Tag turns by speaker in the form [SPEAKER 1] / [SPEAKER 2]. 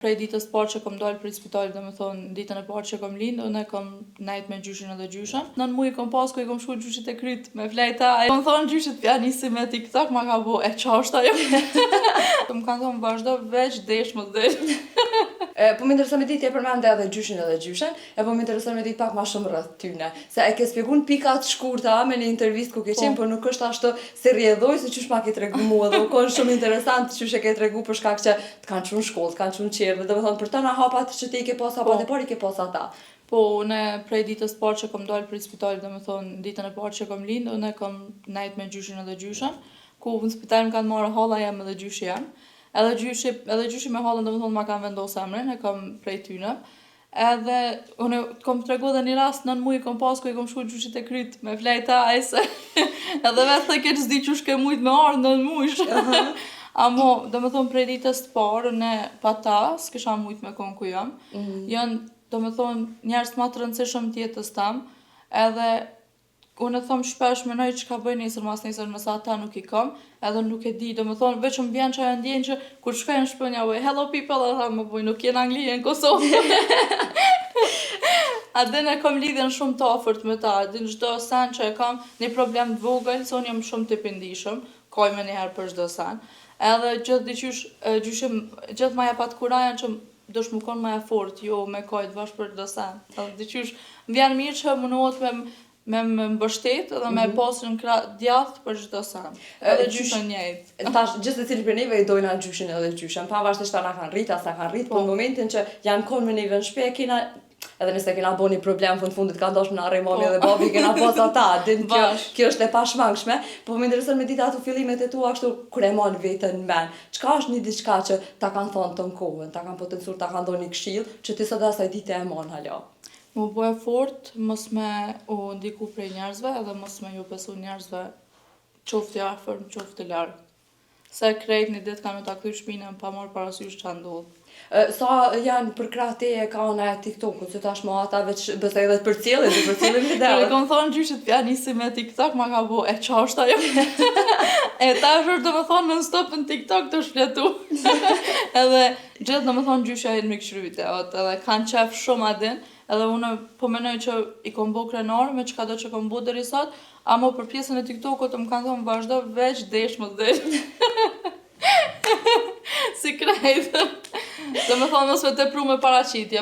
[SPEAKER 1] Prej ditës parë që kom dalë prej spitalit, domethënë ditën e parë që kom lindë, unë kam nejt me gjyshin edhe gjyshen. 9 muaj kom pas ku i kom shku gjyshit e kryt me flejta. Kom thonë gjyshit pja nisi me TikTok, ma ka bo e qashta jo. Më kanë thonë vazhdo veç desh më desh.
[SPEAKER 2] Po më intereson me ditë e përmende edhe gjyshin, e po më intereson me ditë pak ma shumë rreth tyne. Se e ke spjegun pikat shkurta me një intervistë ku ke qenë, po nuk është ashtu si rrjedhoj se qysh ma ke tregu mua dhe u konë shumë interesant qysh e ke tregu për shkak që të kanë qunë shkollë, të kanë qunë qerë, dhe thënë për tëna hapat që ti i ke pas hapat e parë i ke pas ata.
[SPEAKER 1] Po, unë prej ditës parë që kom dalë prej spitalit, domethënë ditën e parë që kom lindë, unë kom nejt me gjyshin edhe gjyshen, ku në spital më kanë marrë halla jem edhe gjyshi jem. Edhe gjyshi me hallën domethënë ma kanë vendosur emrin, e kam prej tyne. Edhe unë kom tregu edhe një rast 9 muaj kom pas ku i kom shku gjyshit e kryt me flejta ajse. Edhe vetë thë ke s'di qysh ke mujt me ardhë 9 muaj. Amo, domethënë prej ditës të parë ne pa ta s'kisha mujt me kon ku jam. Janë domethënë njerëz ma të rëndësishëm tjetës tam, edhe unë e thom shpesh menoj çka bëj nesër mas nesër nëse ata nuk i kam, edhe nuk e di, domethënë veç më vjen çajo ndjenjë që kur shkoj në Shpënja oj hello people, ata më bojnë nuk jeni Angli në Kosovë. A din e kam lidhjen shumë të afërt me ta, din çdo sen që e kam, një problem të vogël, se unë jam shumë të pendishëm, kaj me njëherë për çdo sen. Edhe gjithë diqysh, gjyshim, gjithë ma japat kurajan që dosh më konë ma e fort, jo me kajt vash për çdo sen. Edhe diqysh, më vjen mirë që munohet me më mbështet edhe me pasur në djathtë për çdo sen. Edhe gjyshën njëjtë.
[SPEAKER 2] Tash gjithë secili për neve i dojna gjyshin edhe gjyshen, pavarësisht ta na kanë rrit as ta kanë rrit, po në momentin që janë konë me neve në shtëpi kena edhe nëse kena bo një problem fundit ka ndosh në arrej mami dhe babi kena pas ata, din kjo është e pashmangshme, po më intereson me ditë ato fillimet e tua kështu kur e mon veten men. Çka është një diçka që ta kanë thonë të kohën, ta kanë potencuar, ta kanë dhënë një këshill që ti sot asaj dite e mon hala.
[SPEAKER 1] Më bëhe fort, mos me u ndiku prej njerëzve edhe mos me ju besu njerëzve qoftë i afër, qoftë i larg. Se krejt një ditë kam me ta kthy shpinën pa marrë parasysh ç'a ndodh.
[SPEAKER 2] Sa janë për krah teje ka ona e TikTokut, se tashmë ata veç besoj edhe për cilën video.
[SPEAKER 1] Kom thonë gjyshit pja nisi me TikTok, ma ka bo e qashta jo. E tash është domethënë non stop në TikTok të shfletu. Edhe gjithë domethënë gjyshja jenë me këshryte, edhe kanë qef shumë adin, edhe unë po menoj që i kom bo krenar me çka do që kom bo deri sot, ama për pjesën e TikTokut më kanë thonë vazhdo veç desh më desh. Si krejt. Domethënë mos me tepru me paraqitje.